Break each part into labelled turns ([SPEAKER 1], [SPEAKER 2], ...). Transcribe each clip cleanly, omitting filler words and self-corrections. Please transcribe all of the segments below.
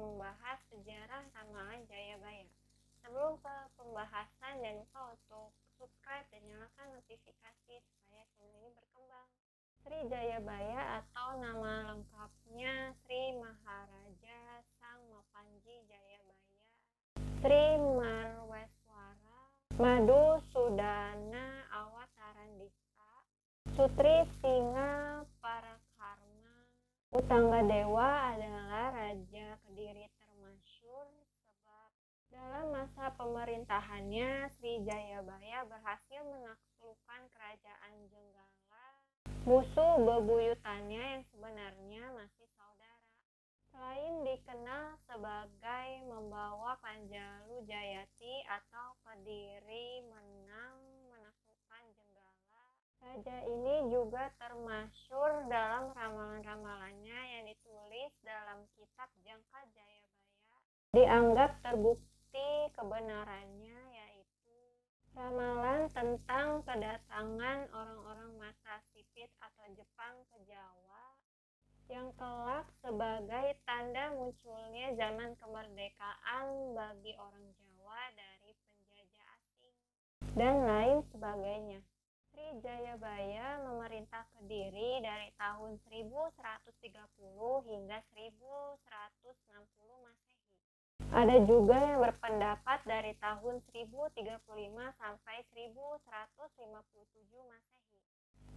[SPEAKER 1] membahas sejarah ramalan Jayabaya. Sebelum ke pembahasan, jangan lupa untuk subscribe dan nyalakan notifikasi supaya channel ini berkembang. Sri Jayabaya atau nama lengkapnya Sri Maharaja Sang Mapanji Jayabaya, Sri Marweswara Madu Sudana Awatarandika, Sutri Singa Parakarma Utanggadewa adalah Raja Kediri termasyhur sebab dalam masa pemerintahannya Sri Jayabaya berhasil menaklukkan kerajaan Jenggala, musuh bebuyutannya yang sebenarnya masih saudara. Selain dikenal sebagai membawa Panjalu Jayati atau Kediri menang menaklukkan Jenggala, raja ini juga termasyhur dalam ramalan-ramalannya yang ditulis dalam kitab Jangka Jayabaya. Dianggap terbukti kebenarannya, yaitu ramalan tentang kedatangan orang-orang mata sipit atau Jepang ke Jawa yang kelak sebagai tanda munculnya zaman kemerdekaan bagi orang Jawa dari penjajah asing, dan lain sebagainya. Sri Jayabaya memerintah Kediri dari tahun 1130 hingga 1160 Masehi. Ada juga yang berpendapat dari tahun 1035 sampai 1157 Masehi.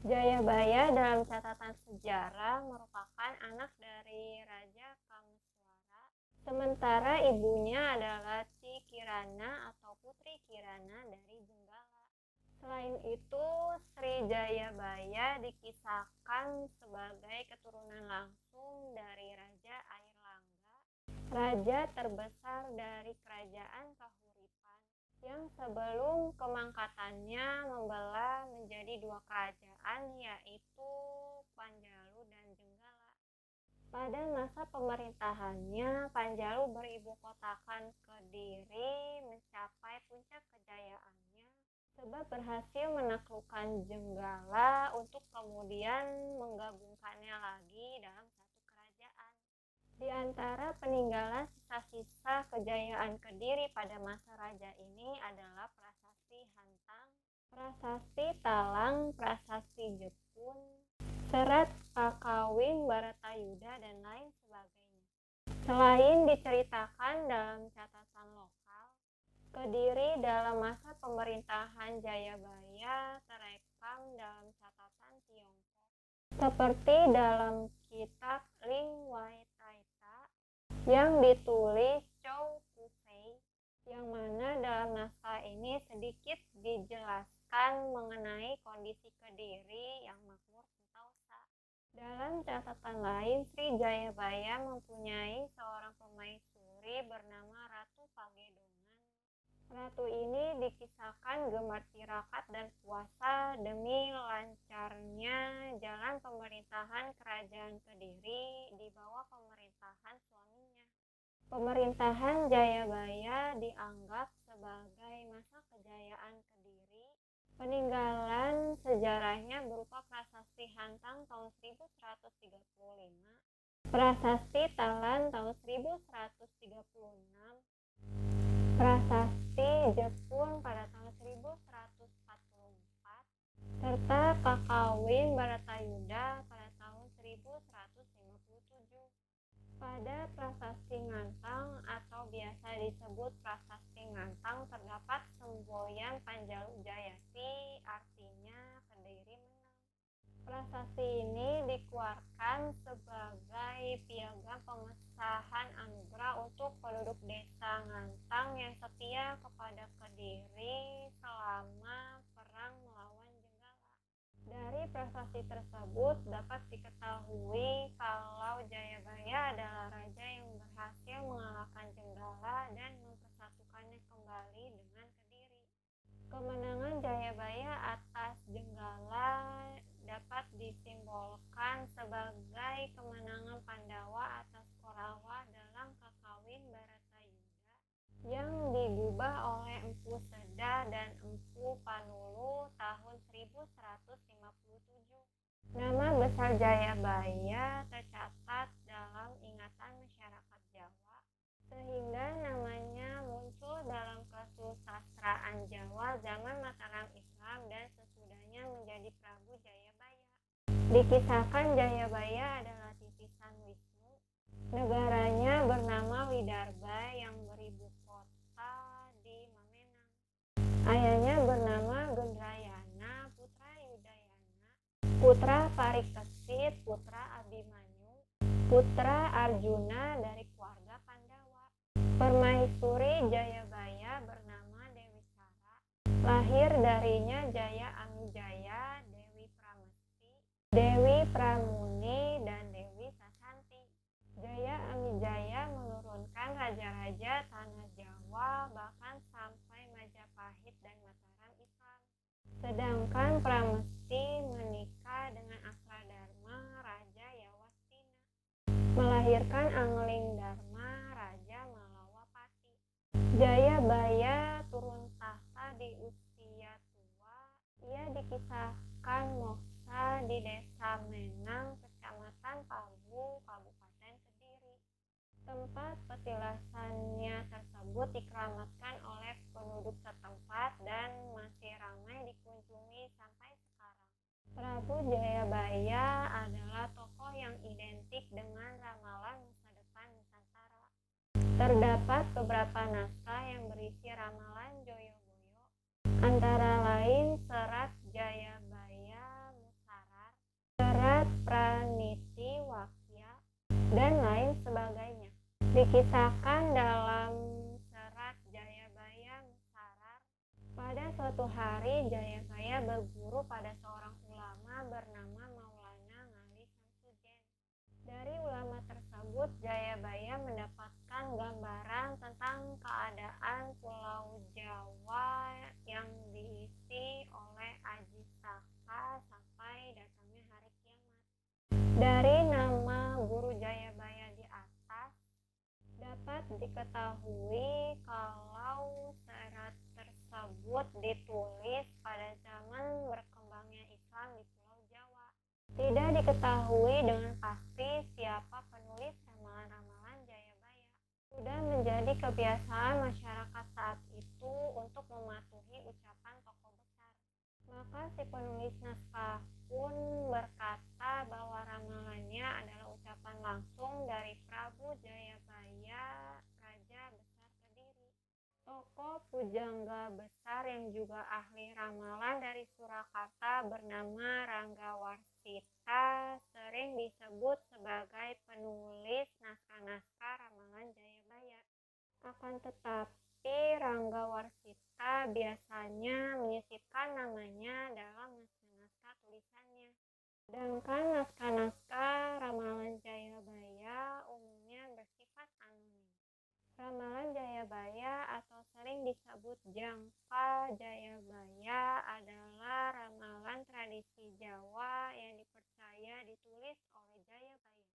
[SPEAKER 1] Jayabaya dalam catatan sejarah merupakan anak dari Raja Kameswara, sementara ibunya adalah Ci Kirana atau Putri Kirana dari Jenggala. Selain itu, Sri Jayabaya dikisahkan sebagai keturunan langsung dari Raja Airlangga, raja terbesar dari kerajaan Kahuripan, yang sebelum kemangkatannya membelah menjadi dua kerajaan, yaitu Panjalu dan Jenggala. Pada masa pemerintahannya, Panjalu beribu kotakan Kediri mencapai puncak kejayaannya sebab berhasil menaklukkan Jenggala untuk kemudian menggabungkannya lagi dalam satu kerajaan. Di antara peninggalan sisa-sisa kejayaan Kediri pada masa raja ini adalah Prasasti Hantang, Prasasti Talang, Prasasti Jepun, Serat Kakawin Baratayuda, dan lain sebagainya. Selain diceritakan dalam catatan lokal, Kediri dalam masa pemerintahan Jayabaya terekam dalam catatan Tiongkok, seperti dalam kitab Ling Wai Taita yang ditulis Chow Kufei, yang mana dalam naskah ini sedikit dijelaskan mengenai kondisi Kediri yang makmur sentosa. Dalam catatan lain, Sri Jayabaya mempunyai seorang permaisuri bernama Ratu Pagedongan. Ratu ini dikisahkan gemar tirakat dan puasa demi lancarnya jalan pemerintahan kerajaan Kediri di bawah pemerintahan suaminya. Pemerintahan Jayabaya dianggap sebagai masa kejayaan Kediri. Peninggalan sejarahnya berupa Prasasti Hantang tahun 1135, Prasasti Talan tahun 1136, Prasasti Jepun pada tahun 1144, serta Kakawin Baratayuda pada tahun 1157. Pada Prasasti Ngantang atau biasa disebut Prasasti Ngantang terdapat semboyan Panjalu Jayati, artinya Kediri menang. Prasasti ini dikeluarkan sebagai piagam pengesahan anugerah untuk penduduk desa Ngantang yang setia kepada Kediri selama perang melawan Jenggala. Dari prasasti tersebut dapat diketahui kalau Jayabaya adalah raja yang berhasil mengalahkan Jenggala dan mempersatukannya kembali dengan Kediri. Kemenangan Jayabaya atas Jenggala dapat disimbolkan sebagai kemenangan Pandawa atas Korawa dalam Kakawin Baratayuda yang digubah oleh Empu Seda dan Empu Panulu tahun 1157. Nama besar Jayabaya tercatat dalam ingatan masyarakat Jawa Dikisahkan Jayabaya adalah titisan Wisnu. Negaranya bernama Widarba yang beribu kota di Mamenang. Ayahnya bernama Gendrayana, putra Yudayana, putra Parikesit, putra Abimanyu, putra Arjuna dari keluarga Pandawa. Permaisuri Jayabaya bernama Dewi Sara. Lahir darinya Jaya Amijaya, Dewi Pramesti, Dewi Pramuni, dan Dewi Sasanti. Jaya Amijaya menurunkan raja-raja tanah Jawa bahkan sampai Majapahit dan Mataram Islam. Sedangkan Pramesti menikah dengan Asradharma, Raja Yawastina, melahirkan Angling Dharma, Raja Malawapati. Jayabaya turun tahta di usia tua. Ia dikisahkan moksa di Desa Menang, Kecamatan Pabu, Kabupaten Kediri. Tempat petilasannya tersebut dikeramatkan oleh penduduk setempat dan masih ramai dikunjungi sampai sekarang. Prabu Jayabaya adalah tokoh yang identik dengan ramalan masa depan Nusantara. Terdapat beberapa naskah yang berisi ramalan Joyoboyo, antara lain Serat Jayabaya Musarar, Serat Praniti Wakya, dan lain sebagainya. Dikisahkan dalam Serat Jayabaya Musarar, pada suatu hari Jayabaya berguru pada seorang ulama bernama Maulana Ngali Samsudin. Dari ulama tersebut Jayabaya mendapatkan gambaran tentang keadaan Pulau Jawa yang diisi oleh Aji Saka sampai datangnya hari kiamat. Dari nama guru Jayabaya di atas dapat diketahui kalau serat tersebut ditulis pada zaman berkembangnya Islam di Pulau Jawa. Tidak diketahui dengan pasti siapa penulis ramalan-ramalan Jayabaya. Sudah menjadi kebiasaan masyarakat saat itu untuk mematuhi ucapan tokoh besar. Maka si penulis naskah pun berkata bahwa ramalannya adalah ucapan langsung dari Prabu Jayabaya, Raja Besar Kediri. Tokoh pujangga besar yang juga ahli ramalan dari Surakarta bernama Ranggawarsita sering disebut sebagai penulis naskah-naskah ramalan Jayabaya. Akan tetapi Ranggawarsita biasanya menyisipkan namanya dalam naskah-naskah tulisannya. Sedangkan naskah-naskah ramalan Jayabaya umumnya bersifat anonim. Ramalan Jayabaya atau sering disebut Jangka Jayabaya adalah ramalan tradisi Jawa yang dipercaya ditulis oleh Jayabaya.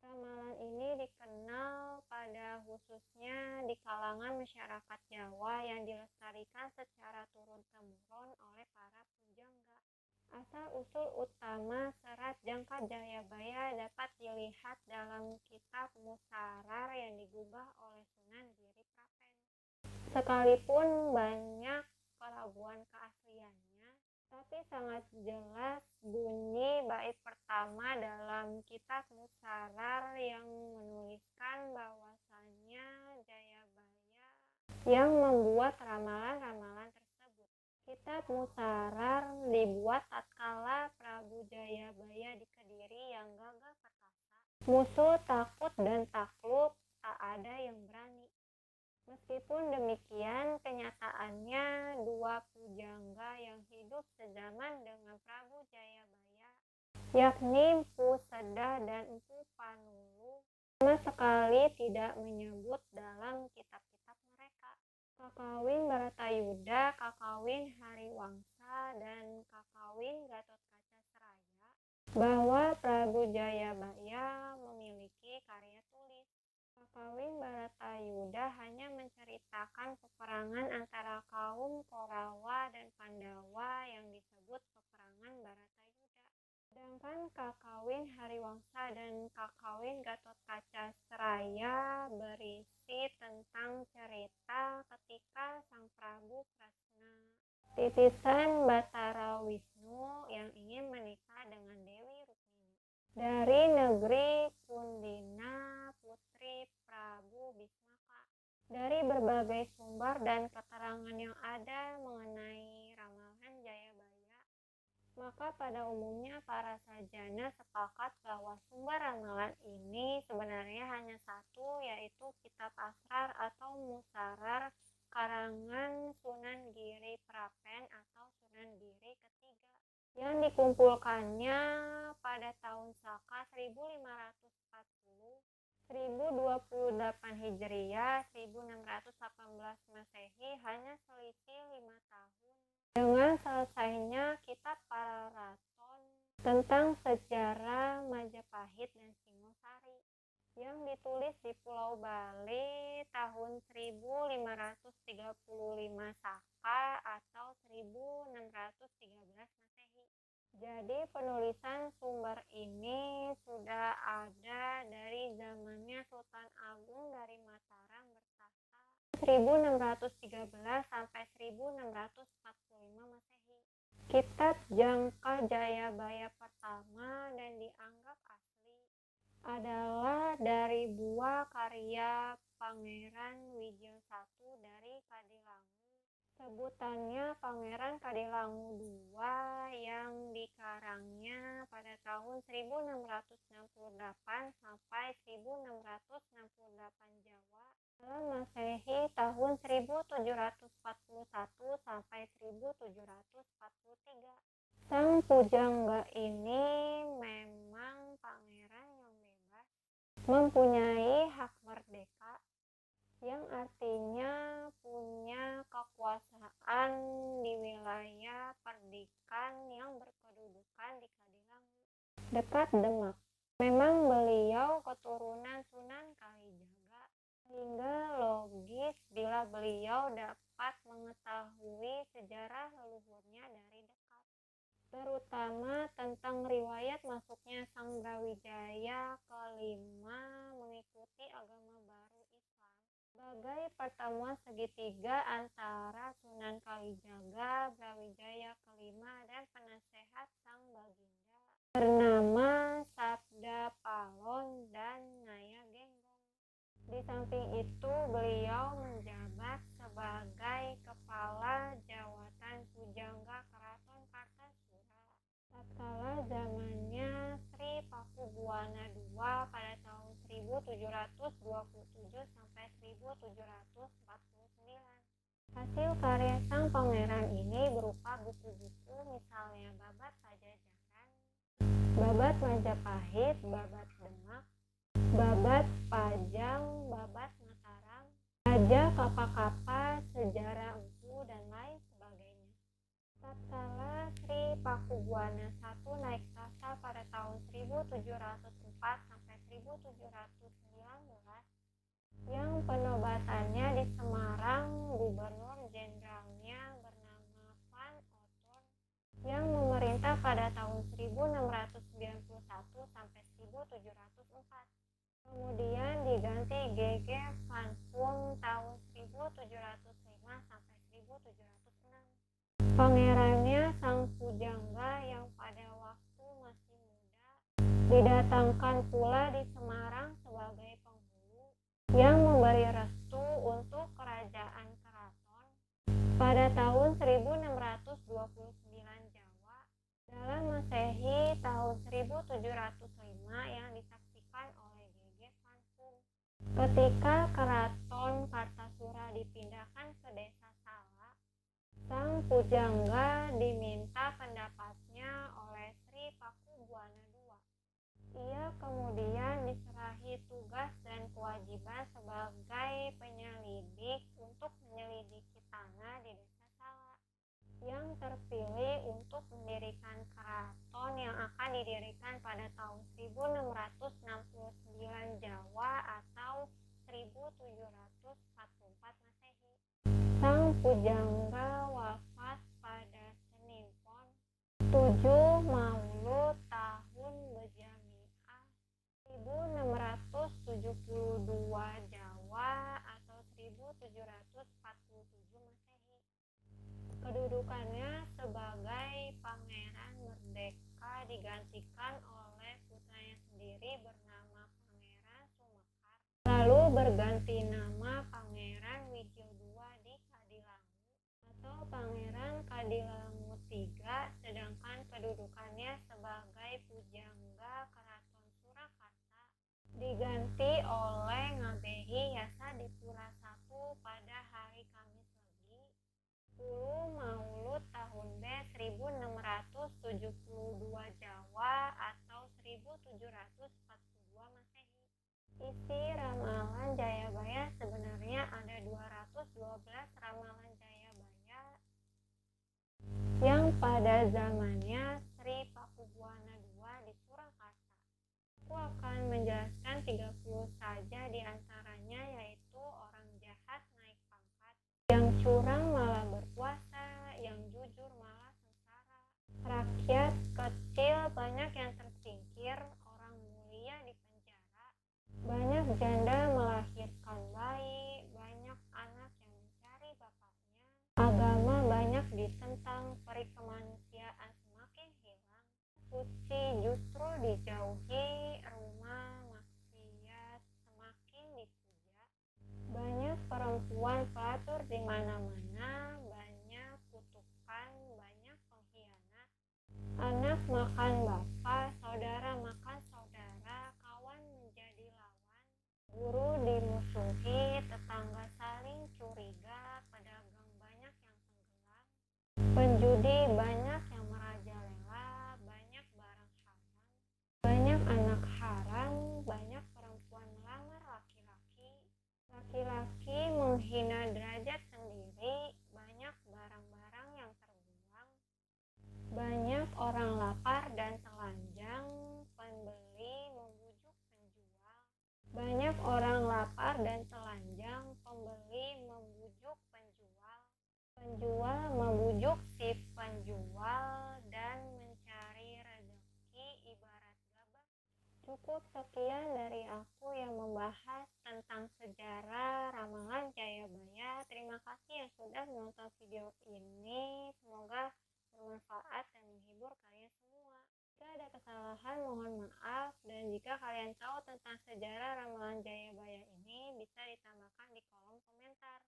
[SPEAKER 1] Ramalan ini dikenal pada khususnya di kalangan masyarakat Jawa yang dilestarikan secara turun-temurun oleh para pujangga. Asal-usul utama Serat Jangka Jayabaya dapat dilihat dalam kitab Musarar yang digubah oleh Sunan Giri Prapen. Sekalipun banyak keraguan keasliannya, tapi sangat jelas bunyi bait pertama dalam kitab Musarar yang menuliskan bahwasannya Jayabaya yang membuat ramalan-ramalan tersebut. Kitab Musarar dibuat tatkala Prabu Jayabaya di Kediri yang gagah perkasa. Musuh takut dan takluk, tak ada yang berani. Meskipun demikian, kenyataannya dua pujangga yang hidup sezaman dengan Prabu Jayabaya, yakni Mpu Sedah dan Mpu Panulu, sama sekali tidak menyebut dalam kitab-kitab mereka Kakawin Baratayuda, Kakawin Hariwangsa, dan Kakawin Gatotkaca Seraya bahwa Prabu Jayabaya memiliki karya tulis. Kakawin Baratayuda hanya menceritakan peperangan antara kaum Korawa dan Pandawa yang disebut peperangan Baratayuda. Sedangkan Kakawin Hariwangsa dan Kakawin Gatotkaca Seraya berisi tentang cerita ketika Sang Prabu Kresna, titisan Batara Wisnu, yang ingin menikah dengan Dewi Rukmini. dari negeri Kundina Putri Prabu Bismaka. Dari berbagai sumber dan keterangan yang ada mengenai ramalan Jayabaya, maka pada umumnya para sarjana sepakat bahwa sumber ramalan ini sebenarnya hanya satu, yaitu Kitab Asrar atau Musarar karangan Sunan Giri Prapen atau Sunan Giri ketiga, yang dikumpulkannya pada tahun Saka 1540, 1028 Hijriah, 1618 Masehi, hanya selisih 5 tahun dengan selesainya Kitab Pararaton tentang sejarah Majapahit dan Singosari yang ditulis di Pulau Bali tahun 1535 Saka atau 1613 Masehi. Jadi penulisan sumber ini sudah ada dari zamannya Sultan Agung dari Mataram bertahta 1613 sampai 1645 Masehi. Kitab Jangka Jayabaya pertama dan dianggap asli adalah dari buah karya Pangeran Wijaya I dari Kadilangu. Sebutannya Pangeran Kadilangu II yang dikarangnya pada tahun 1668 sampai 1668 Jawa dalam Masehi tahun 1741 sampai 1743. Sang pujangga ini memang pangeran yang bebas, mempunyai hak merdeka, yang artinya punya kekuasaan di wilayah Perdikan yang berkedudukan di Kadilangu, dekat Demak. Memang beliau keturunan Sunan Kalijaga, sehingga logis bila beliau dapat mengetahui sejarah leluhurnya dari dekat, terutama tentang riwayat masuknya Sang Brawijaya kelima mengikuti agama baru Islam sebagai pertemuan segitiga antara Sunan Kalijaga, Brawijaya kelima, dan penasehat Sang Baginda bernama Sabda Palon dan Naya Genggong. Di samping itu, beliau menjabat sebagai kepala jawatan pujangga Keraton Kartasura tatkala zamannya Sri Pakubuwana II pada tahun 1727 sampai 1749. Hasil karya sang pangeran ini berupa buku-buku, misalnya Babad Pajajaran, Babad Majapahit, Babad Demak, Babad Pajang, Babad Mataram, Raja Kapa-Kapa, Sejarah Empu, dan lain sebagainya. Tatkala Sri Pakubuwana I naik tahta pada tahun 1704 sampai 1719, yang penobatannya di Semarang, gubernur jenderalnya bernama Van Othon yang memerintah pada tahun 1691 sampai 1704. Kemudian diganti G.G. Van Pun tahun 1705 sampai 1706. Pangerannya sang pujangga yang pada waktu masih muda didatangkan pula di Semarang sebagai penghulu yang memberi restu untuk kerajaan keraton pada tahun 1629 Jawa dalam Masehi tahun 1705 yang disaksikan oleh G.G. Van Pun. Ketika keraton Kartasura dipindahkan ke desa Sala, sang pujangga diminta pendapatnya oleh Sri Pakubuwana II. Ia kemudian diserahi tugas dan kewajiban sebagai penyelidik untuk menyelidiki tanah di desa Sala yang terpilih untuk mendirikan keraton yang akan didirikan pada tahun 1669 Jawa atau 1744 Masehi. Sang pujangga wafat pada Senin Pon 7 Maulud tahun Bejamiah 1672 Jawa atau 1747 Masehi. Kedudukannya sebagai pangeran merdeka digantikan oleh putranya bernama Pangeran Sumekar, lalu berganti nama Pangeran Widyo II di Kadilangu atau Pangeran Kadilangu III, sedangkan kedudukannya sebagai pujangga Keraton Surakarta diganti oleh Ngabehi Yasa Dipura I pada hari Kamis Legi 10 Maulud tahun B 1672 Jawa atau 1742 Masehi. Isi ramalan Jayabaya sebenarnya ada 212 ramalan Jayabaya yang pada zamannya Sri Pakubuwana II di Surakarta. Aku akan menjelaskan 30 saja di antaranya, yaitu orang jahat naik pangkat, yang curang malah berkuasa, yang jujur malah sengsara, rakyat kecil banyak yang tersingkir, orang mulia di penjara, banyak janda melahirkan bayi, banyak anak yang mencari bapaknya, agama banyak ditentang, peri kemanusiaan semakin hilang, suci justru dijauhi, rumah maksiat semakin dipuja, banyak perempuan pelatur di mana-mana, banyak kutukan, banyak pengkhianat, anak makan bapak, saudara makan saudara, kawan menjadi lawan, guru dimusuhi, tetangga saling curiga, pedagang banyak yang tenggelam, penjudi banyak yang merajalela, banyak barang haram, banyak anak haram, banyak perempuan melamar laki-laki, laki-laki menghina derajat sendiri, banyak barang-barang yang terbuang, banyak orang lapar dan telanjang, pembeli membujuk penjual, banyak orang lapar dan telanjang, pembeli membujuk penjual, penjual membujuk si penjual, dan mencari rezeki ibarat gabah. Cukup sekian dari aku yang membahas tentang sejarah ramalan Jayabaya. Terima kasih yang sudah menonton video ini. Semoga bermanfaat dan menghibur kalian semua. Jika ada kesalahan mohon maaf, dan jika kalian tahu tentang sejarah ramalan Jayabaya ini bisa ditambahkan di kolom komentar.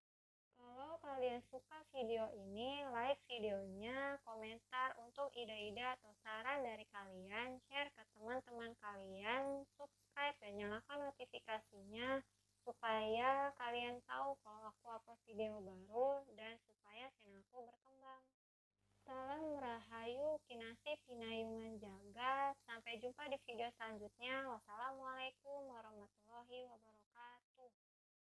[SPEAKER 1] Kalau kalian suka video ini, like videonya, komentar untuk ide-ide atau saran dari kalian, share ke teman-teman kalian, subscribe dan nyalakan notifikasinya supaya kalian tahu kalau aku upload video baru dan supaya channelku berkembang. Salam Rahayu, Kinasih Pinayungan Jagat. Sampai jumpa di video selanjutnya. Wassalamualaikum warahmatullahi wabarakatuh.